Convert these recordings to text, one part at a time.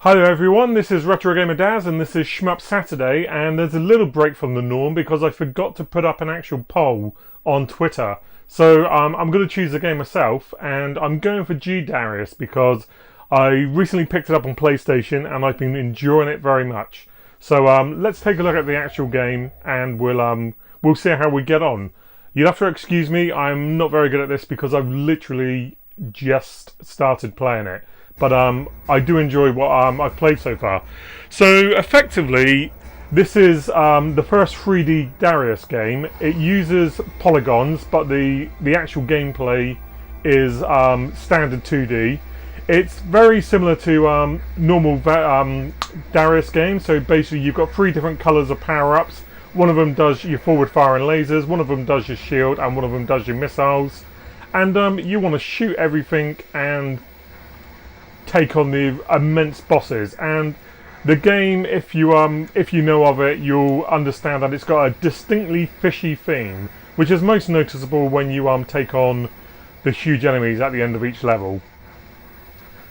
Hi there everyone, this is RetroGamerDaz and this is Shmup Saturday, and there's a little break from the norm because I forgot to put up an actual poll on Twitter. So I'm going to choose a game myself, and I'm going for G-Darius because I recently picked it up on PlayStation and I've been enjoying it very much. So let's take a look at the actual game and we'll see how we get on. You'll have to excuse me, I'm not very good at this because I've literally just started playing it. But I do enjoy what I've played so far. So effectively, this is the first 3D Darius game. It uses polygons, but the actual gameplay is standard 2D. It's very similar to normal Darius games. So basically, you've got 3 different colours of power-ups. One of them does your forward firing lasers, one of them does your shield, and one of them does your missiles. And you want to shoot everything and take on the immense bosses. And the game, if you know of it, you'll understand that it's got a distinctly fishy theme, which is most noticeable when you take on the huge enemies at the end of each level.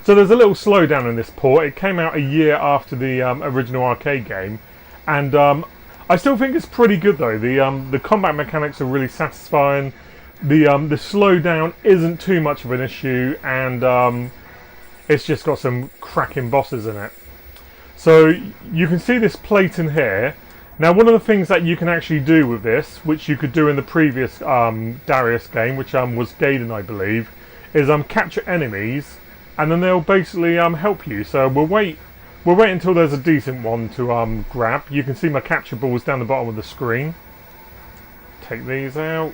So there's a little slowdown in this port. It came out a year after the original arcade game, and I still think it's pretty good though. The combat mechanics are really satisfying. The slowdown isn't too much of an issue, and it's just got some cracking bosses in it. So you can see this plate in here. Now one of the things that you can actually do with this, which you could do in the previous Darius game, which was Gaiden I believe, is capture enemies and then they'll basically help you. So we'll wait until there's a decent one to grab. You can see my capture balls down the bottom of the screen. Take these out.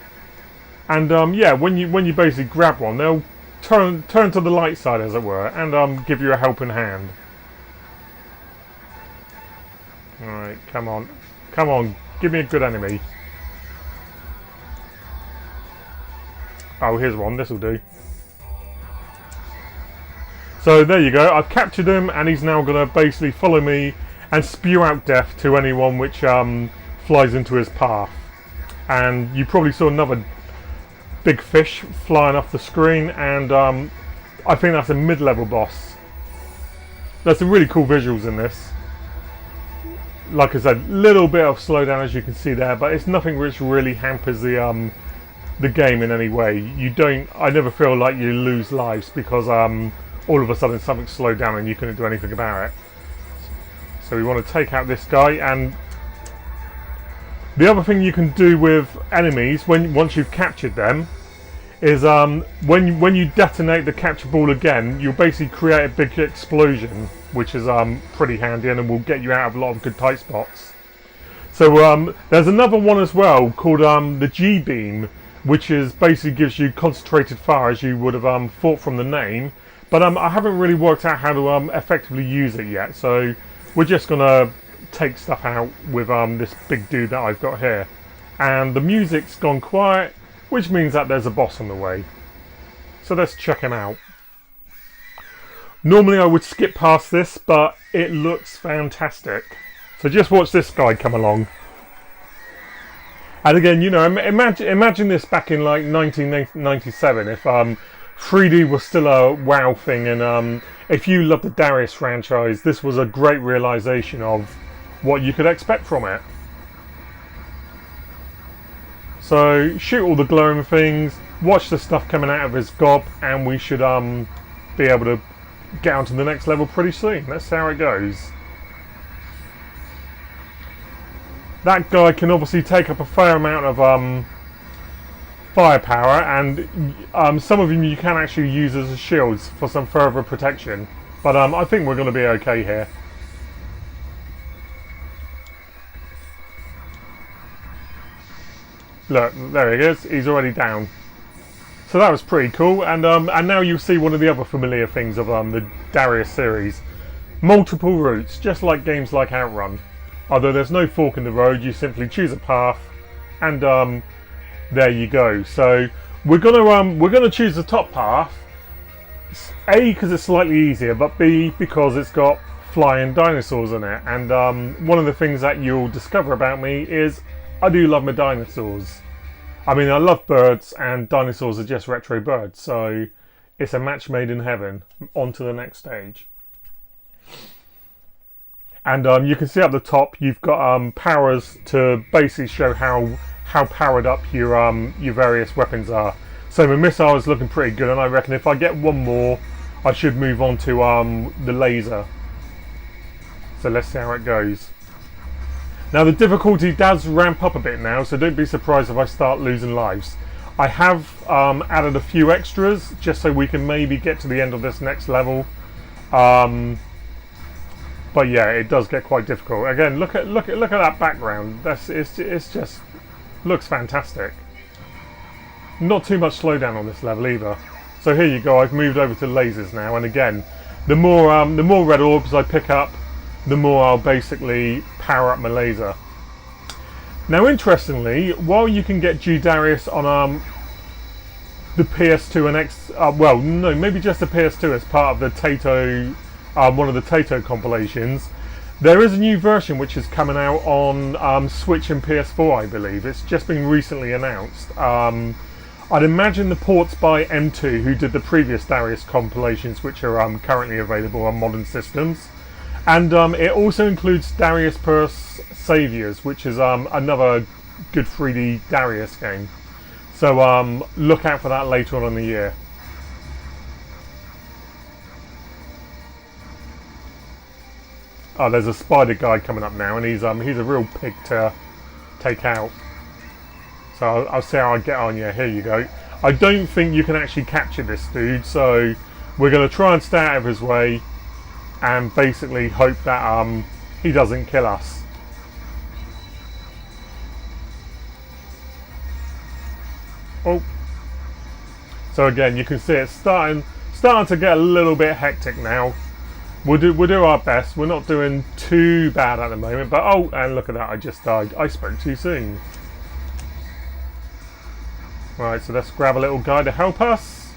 And yeah, when you basically grab one, they'll turn to the light side, as it were, and give you a helping hand. Alright, come on, give me a good enemy. Oh, here's one, this'll do. So there you go, I've captured him, and he's now going to basically follow me and spew out death to anyone which flies into his path. And you probably saw another big fish flying off the screen, and I think that's a mid-level boss. There's some really cool visuals in this. Like I said, little bit of slowdown as you can see there, but it's nothing which really hampers the game in any way. I never feel like you lose lives because all of a sudden something slowed down and you couldn't do anything about it. So we want to take out this guy, and the other thing you can do with enemies once you've captured them is when you detonate the capture ball again, you'll basically create a big explosion, which is pretty handy and will get you out of a lot of good tight spots. So there's another one as well called the G-beam, which is basically gives you concentrated fire, as you would have thought from the name. But I haven't really worked out how to effectively use it yet, so we're just gonna take stuff out with this big dude that I've got here. And the music's gone quiet, which means that there's a boss on the way. So let's check him out. Normally I would skip past this, but it looks fantastic. So just watch this guy come along. And again, you know, imagine this back in like 1997 if 3D was still a wow thing, and if you love the Darius franchise, this was a great realization of what you could expect from it. So shoot all the glowing things, watch the stuff coming out of his gob, and we should be able to get on to the next level pretty soon. Let's see how it goes. That guy can obviously take up a fair amount of firepower, and some of them you can actually use as shields for some further protection. But I think we're going to be okay here. Look, there he is. He's already down. So that was pretty cool. And now you'll see one of the other familiar things of the Darius series. Multiple routes, just like games like Outrun. Although there's no fork in the road, you simply choose a path, and there you go. So we're gonna choose the top path. A, because it's slightly easier, but B, because it's got flying dinosaurs in it. And one of the things that you'll discover about me is I do love my dinosaurs. I mean, I love birds, and dinosaurs are just retro birds, so it's a match made in heaven. On to the next stage. And you can see up the top you've got powers to basically show how powered up your various weapons are. So my missile is looking pretty good, and I reckon if I get one more, I should move on to the laser. So let's see how it goes. Now the difficulty does ramp up a bit now, so don't be surprised if I start losing lives. I have added a few extras just so we can maybe get to the end of this next level. But yeah, it does get quite difficult. Again, look at that background. It's just looks fantastic. Not too much slowdown on this level either. So here you go. I've moved over to lasers now, and again, the more red orbs I pick up, the more I'll basically power up my laser. Now, interestingly, while you can get G-Darius on the PS2 and X, well, no, maybe just the PS2 as part of the Tato, one of the Tato compilations, there is a new version which is coming out on Switch and PS4, I believe. It's just been recently announced. I'd imagine the ports by M2, who did the previous Darius compilations, which are currently available on modern systems. And it also includes Darius Purse Saviors, which is another good 3D Darius game. So look out for that later on in the year. Oh, there's a spider guy coming up now, and he's a real pig to take out. So I'll see how I get on. Yeah, here you go. I don't think you can actually capture this dude, so we're going to try and stay out of his way and basically hope that he doesn't kill us. Oh. So again, you can see it's starting to get a little bit hectic now. We'll do our best. We're not doing too bad at the moment, but oh, and look at that, I just died. I spoke too soon. Right, so let's grab a little guy to help us.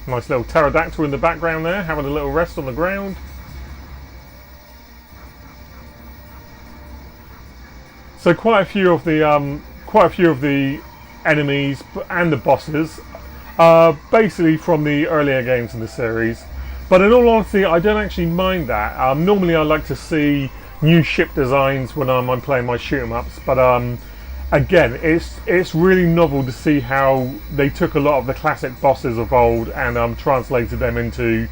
Nice little pterodactyl in the background there, having a little rest on the ground. So quite a few of the enemies and the bosses are basically from the earlier games in the series. But in all honesty, I don't actually mind that. Normally I like to see new ship designs when I'm playing my shoot 'em ups, but again, it's really novel to see how they took a lot of the classic bosses of old and translated them into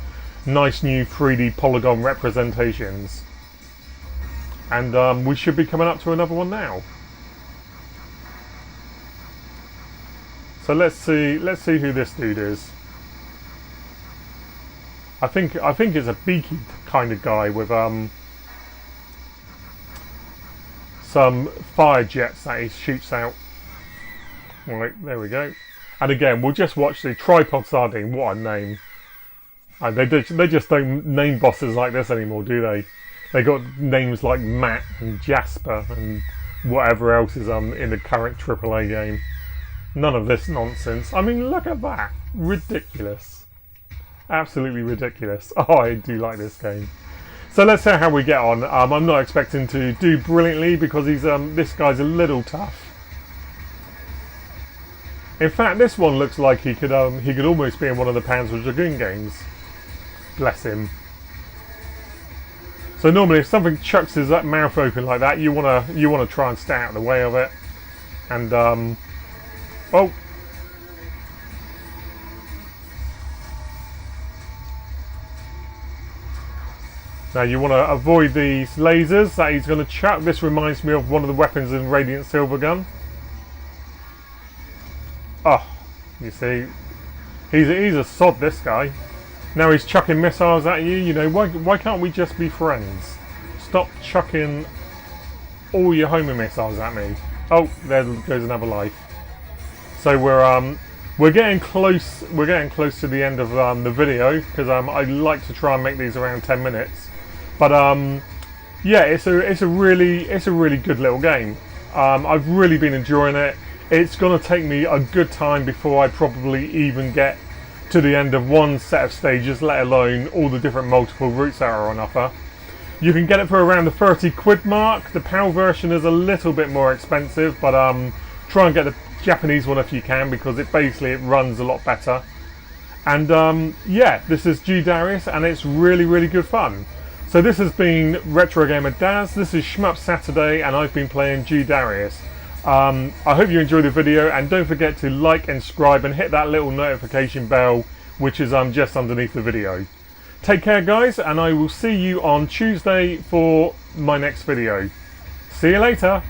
nice new 3D polygon representations. And we should be coming up to another one now. So let's see who this dude is. I think it's a beaky kind of guy with some fire jets that he shoots out. Right, there we go. And again, we'll just watch the Tripod Sardine. What a name! And they just don't name bosses like this anymore, do they? They got names like Matt and Jasper and whatever else is in the current AAA game. None of this nonsense. I mean, look at that! Ridiculous. Absolutely ridiculous. Oh, I do like this game. So let's see how we get on. I'm not expecting to do brilliantly because he's this guy's a little tough. In fact, this one looks like he could almost be in one of the Panzer Dragoon games. Bless him. So normally, if something chucks his mouth open like that, you wanna try and stay out of the way of it. And oh. Now you want to avoid these lasers that he's going to chuck. This reminds me of one of the weapons in Radiant Silvergun. Oh, you see, he's a sod, this guy. Now he's chucking missiles at you. You know, why can't we just be friends? Stop chucking all your homing missiles at me. Oh, there goes another life. So we're getting close. We're getting close to the end of the video because I like to try and make these around 10 minutes. But yeah, it's a really good little game. I've really been enjoying it. It's gonna take me a good time before I probably even get to the end of one set of stages, let alone all the different multiple routes that are on offer. You can get it for around the 30 quid mark. The PAL version is a little bit more expensive, but try and get the Japanese one if you can because it runs a lot better. And yeah, this is G-Darius, and it's really good fun. So this has been RetroGamerDaz, this is Shmup Saturday, and I've been playing G-Darius. I hope you enjoyed the video, and don't forget to like and subscribe and hit that little notification bell, which is just underneath the video. Take care guys, and I will see you on Tuesday for my next video. See you later.